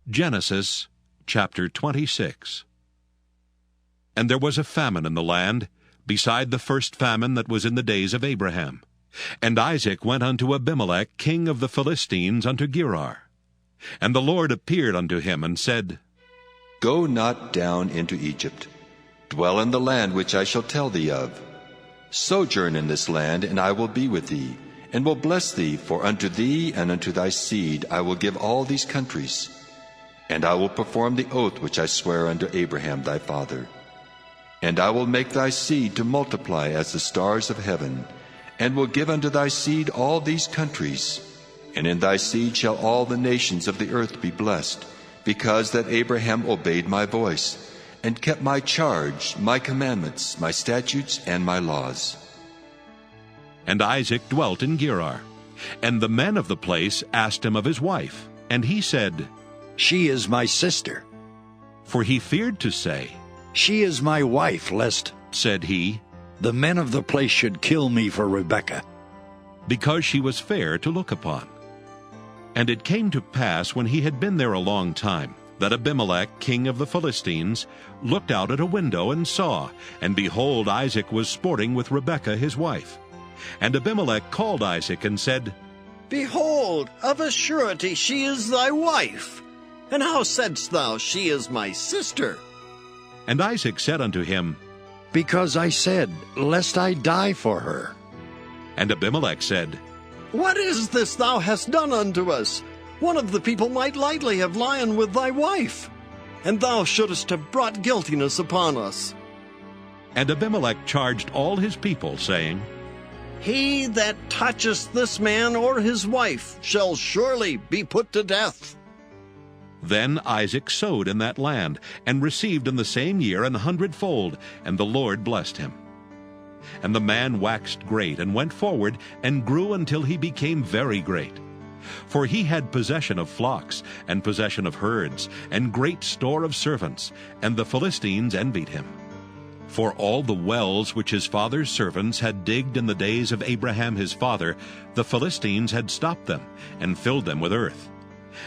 Genesis chapter 26. And there was a famine in the land, beside the first famine that was in the days of Abraham. And Isaac went unto Abimelech king of the Philistines unto Gerar. And the Lord appeared unto him, and said, Go not down into Egypt. Dwell in the land which I shall tell thee of. Sojourn in this land, and I will be with thee, and will bless thee, for unto thee and unto thy seed I will give all these countries. And I will perform the oath which I sware unto Abraham thy father. And I will make thy seed to multiply as the stars of heaven, and will give unto thy seed all these countries. And in thy seed shall all the nations of the earth be blessed, because that Abraham obeyed my voice, and kept my charge, my commandments, my statutes, and my laws. And Isaac dwelt in Gerar. And the men of the place asked him of his wife. And he said, She is my sister. For he feared to say, She is my wife, lest, said he, the men of the place should kill me for Rebekah. because she was fair to look upon. And it came to pass, when he had been there a long time, that Abimelech king of the Philistines looked out at a window and saw, and behold, Isaac was sporting with Rebekah his wife. And Abimelech called Isaac and said, Behold, of a surety she is thy wife. And how saidst thou, She is my sister? And Isaac said unto him, Because I said, lest I die for her. And Abimelech said, What is this thou hast done unto us? One of the people might lightly have lion with thy wife, and thou shouldest have brought guiltiness upon us. And Abimelech charged all his people, saying, He that toucheth this man or his wife shall surely be put to death. Then Isaac sowed in that land, and received in the same year 100-fold, and the Lord blessed him. And the man waxed great, and went forward, and grew until he became very great. For he had possession of flocks, and possession of herds, and great store of servants, and the Philistines envied him. For all the wells which his father's servants had digged in the days of Abraham his father, the Philistines had stopped them, and filled them with earth.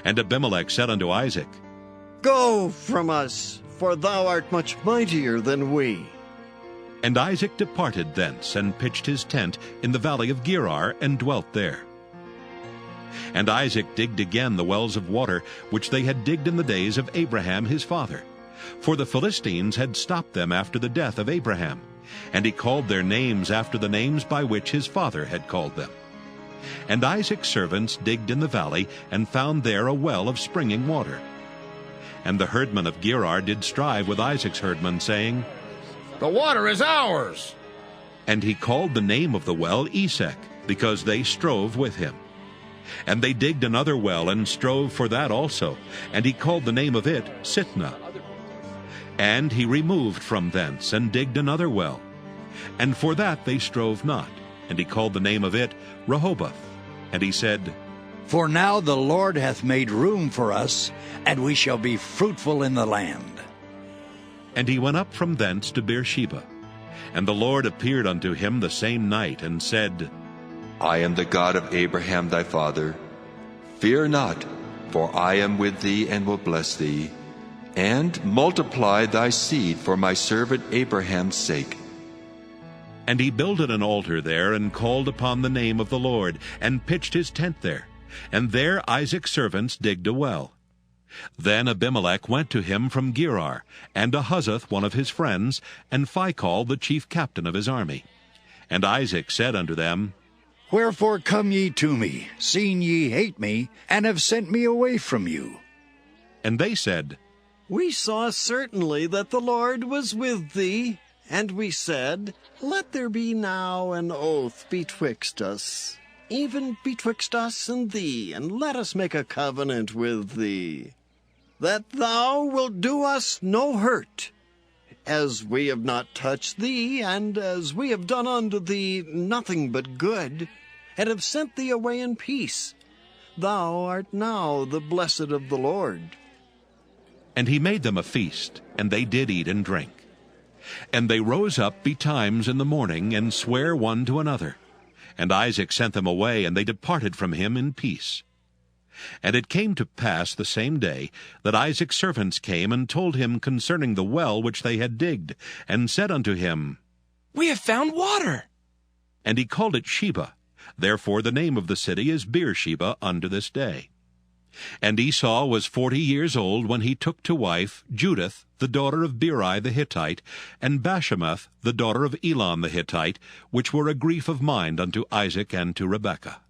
And Abimelech said unto Isaac, Go from us, for thou art much mightier than we. And Isaac departed thence, and pitched his tent in the valley of Gerar, and dwelt there. And Isaac digged again the wells of water, which they had digged in the days of Abraham his father. For the Philistines had stopped them after the death of Abraham, and he called their names after the names by which his father had called them. And Isaac's servants digged in the valley, and found there a well of springing water. And the herdmen of Gerar did strive with Isaac's herdmen, saying, The water is ours. And he called the name of the well Esek, because they strove with him. And they digged another well, and strove for that also, and he called the name of it Sitnah. And he removed from thence, and digged another well. And for that they strove not, and he called the name of it Rehoboth. And he said, For now the Lord hath made room for us, and we shall be fruitful in the land. And he went up from thence to Beersheba. And the Lord appeared unto him the same night, and said, I am the God of Abraham thy father. Fear not, for I am with thee, and will bless thee, and multiply thy seed for my servant Abraham's sake. And he builded an altar there, and called upon the name of the Lord, and pitched his tent there. And there Isaac's servants digged a well. Then Abimelech went to him from Gerar, and Ahuzath one of his friends, and Phicol the chief captain of his army. And Isaac said unto them, Wherefore come ye to me, seeing ye hate me, and have sent me away from you? And they said, We saw certainly that the Lord was with thee, and we said, Let there be now an oath betwixt us, even betwixt us and thee, and let us make a covenant with thee, that thou wilt do us no hurt, as we have not touched thee, and as we have done unto thee nothing but good, and have sent thee away in peace. Thou art now the blessed of the Lord. And he made them a feast, and they did eat and drink. And they rose up betimes in the morning, and sware one to another. And Isaac sent them away, and they departed from him in peace. And it came to pass the same day that Isaac's servants came and told him concerning the well which they had digged, and said unto him, We have found water. And he called it Sheba. Therefore the name of the city is Beersheba unto this day. And Esau was 40 years old when he took to wife Judith, the daughter of Beri the Hittite, and Bashemath, the daughter of Elon the Hittite, which were a grief of mind unto Isaac and to Rebekah.